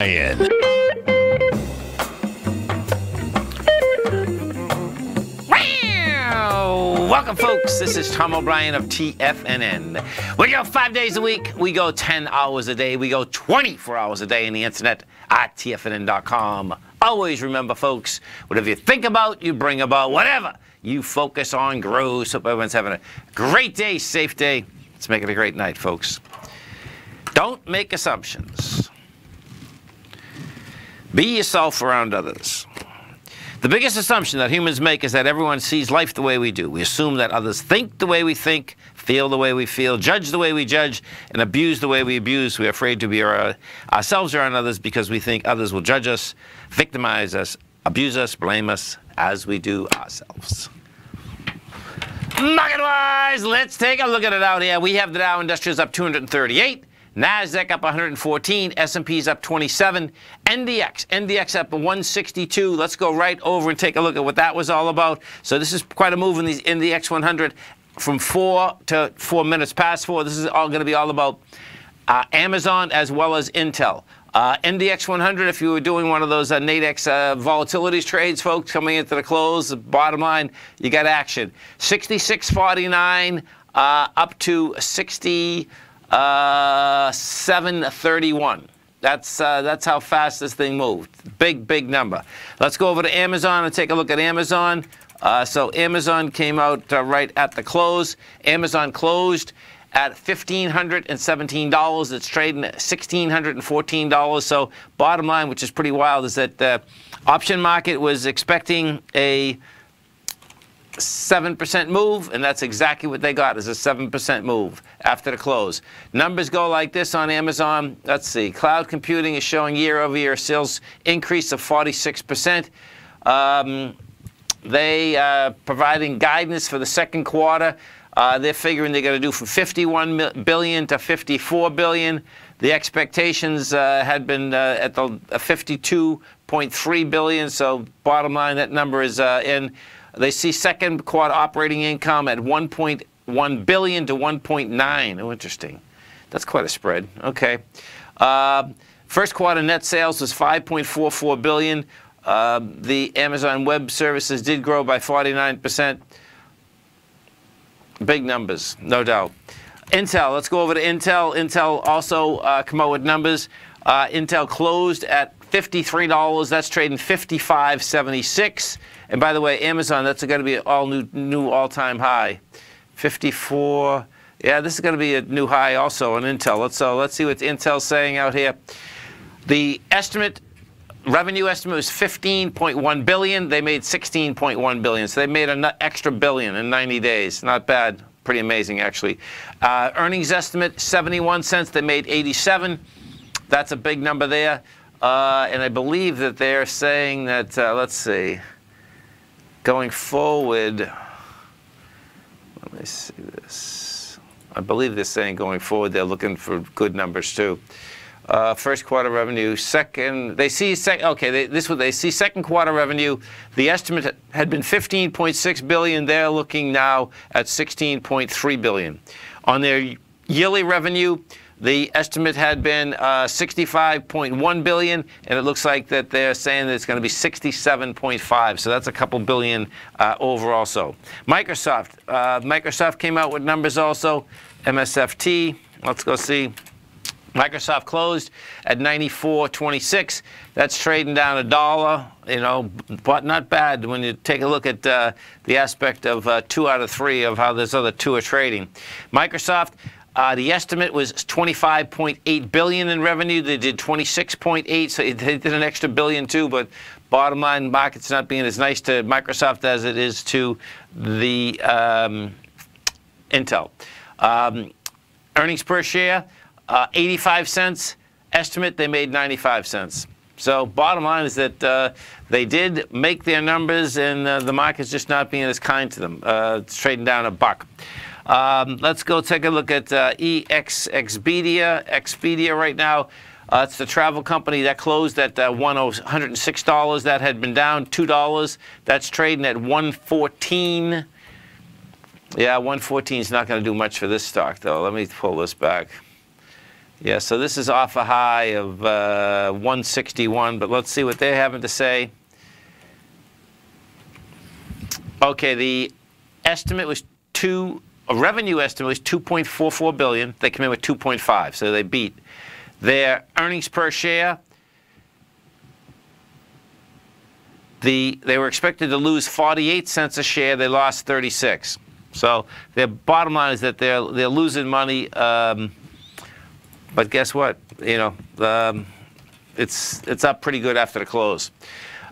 TFNN. Welcome, folks. This is Tom O'Brien of TFNN. We go 5 days a week. We go 10 hours a day. We go 24 hours a day on the internet at TFNN.com. Always remember, folks, whatever you think about, you bring about. Whatever you focus on grows. Hope everyone's having a great day, safe day. Let's make it a great night, folks. Don't make assumptions. Be yourself around others. The biggest assumption that humans make is that everyone sees life the way we do. We assume that others think the way we think, feel the way we feel, judge the way we judge, and abuse the way we abuse. We're afraid to be ourselves around others because we think others will judge us, victimize us, abuse us, blame us, as we do ourselves. Market-wise, let's take a look at it out here. We have the Dow Industrials up 238. NASDAQ up 114, S&P's up 27, NDX up 162. Let's go right over and take a look at what that was all about. So this is quite a move in the NDX 100 from 4 to 4 minutes past 4. This is all going to be all about Amazon as well as Intel. NDX 100, if you were doing one of those Nadex volatilities trades, folks, coming into the close, the bottom line, you got action. 66.49 up to 731. That's how fast this thing moved. Big number. Let's go over to Amazon and take a look at Amazon. So Amazon came out right at the close. Amazon closed at $1,517. It's trading at $1,614. So bottom line, which is pretty wild, is that the option market was expecting a 7% move, and that's exactly what they got, is a 7% move after the close. Numbers go like this on Amazon. Let's see. Cloud computing is showing year-over-year sales increase of 46%. They providing guidance for the second quarter. They're figuring they're going to do from $51 billion to $54 billion. The expectations had been at the $52.3 billion. So bottom line, that number is in. They see second quarter operating income at $1.1 billion to $1.9. Oh, interesting. That's quite a spread. Okay. First quarter net sales was $5.44 billion. The Amazon Web Services did grow by 49%. Big numbers, no doubt. Intel, let's go over to Intel. Intel also come out with numbers. Intel closed at $53. That's trading $55.76. And by the way, Amazon, that's going to be an new all-time high. 54. Yeah, this is going to be a new high also on Intel. Let's see what Intel's saying out here. The revenue estimate was $15.1 billion. They made $16.1 billion. So they made an extra billion in 90 days. Not bad. Pretty amazing, actually. Earnings estimate, 71 cents. They made 87. That's a big number there. And I believe that they're saying that, let's see, going forward, let me see this. I believe they're saying going forward they're looking for good numbers too. First quarter revenue, they see second quarter revenue. The estimate had been $15.6 billion. They're looking now at $16.3 billion. On their yearly revenue, the estimate had been $65.1 billion, and it looks like that they're saying that it's going to be $67.5. So that's a couple billion over also. Microsoft came out with numbers also. MSFT, let's go see. Microsoft closed at $94.26. That's trading down $1, you know, but not bad when you take a look at the aspect of 2 out of 3 of how this other 2 are trading. Microsoft, the estimate was $25.8 billion in revenue. They did $26.8, so they did an extra billion too. But bottom line, market's not being as nice to Microsoft as it is to the Intel. Earnings per share, 85 cents. Estimate, they made 95 cents. So bottom line is that they did make their numbers, and the market's just not being as kind to them. It's trading down $1. Let's go take a look at Expedia. Expedia right now, it's the travel company that closed at $106. That had been down $2. That's trading at $114. Yeah, 114 is not going to do much for this stock, though. Let me pull this back. Yeah, so this is off a high of 161, but let's see what they're having to say. Okay, the estimate was a revenue estimate was 2.44 billion. They came in with 2.5, so they beat. Their earnings per share, they were expected to lose 48 cents a share. They lost 36. So their bottom line is that they're losing money. But guess what? You know, it's up pretty good after the close.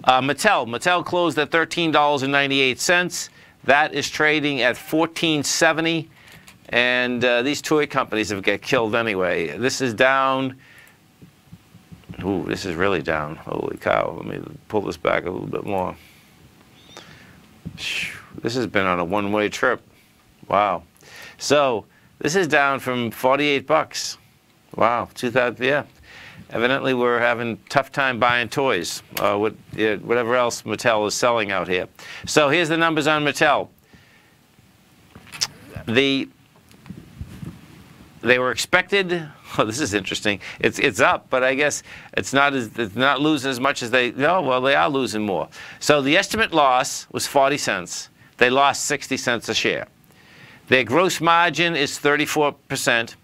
Mattel closed at $13.98. That is trading at $14.70. And these toy companies have got killed anyway. This is down. Ooh, this is really down. Holy cow. Let me pull this back a little bit more. This has been on a one-way trip. Wow. So this is down from 48 bucks. Wow. 2000, yeah. Evidently we're having a tough time buying toys. Whatever else Mattel is selling out here. So here's the numbers on Mattel. They were expected. Oh, this is interesting. It's up, but I guess it's not losing as much as they. No, well, they are losing more. So the estimate loss was 40 cents. They lost 60 cents a share. Their gross margin is 34%.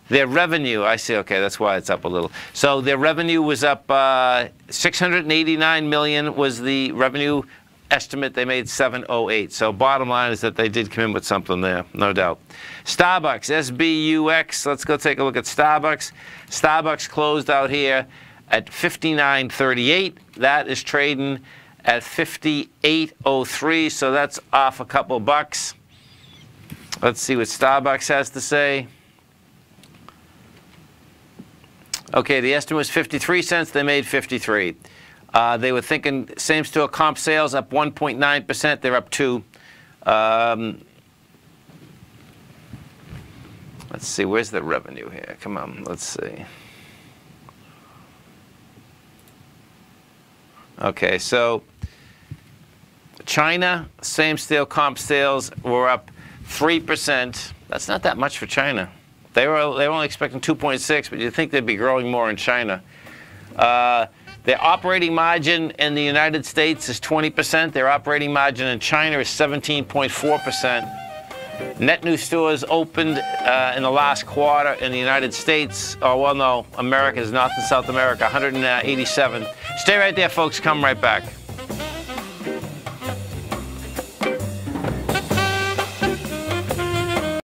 Their revenue, I see. Okay, that's why it's up a little. So their revenue was up 689 million was the revenue estimate. They made 708. So bottom line is that they did come in with something there, no doubt. Starbucks, SBUX. Let's go take a look at Starbucks. Starbucks closed out here at 59.38. That is trading at 58.03. So that's off a couple bucks. Let's see what Starbucks has to say. Okay, the estimate was 53 cents. They made 53. They were thinking same-store comp sales up 1.9%. They're up 2. Let's see. Where's the revenue here? Come on. Let's see. Okay, so China, same-store comp sales were up 3%. That's not that much for China. They were only expecting 2.6, but you'd think they'd be growing more in China. Their operating margin in the United States is 20%. Their operating margin in China is 17.4%. Net new stores opened in the last quarter in the United States. Oh, well, no, America is North and South America, 187. Stay right there, folks. Come right back.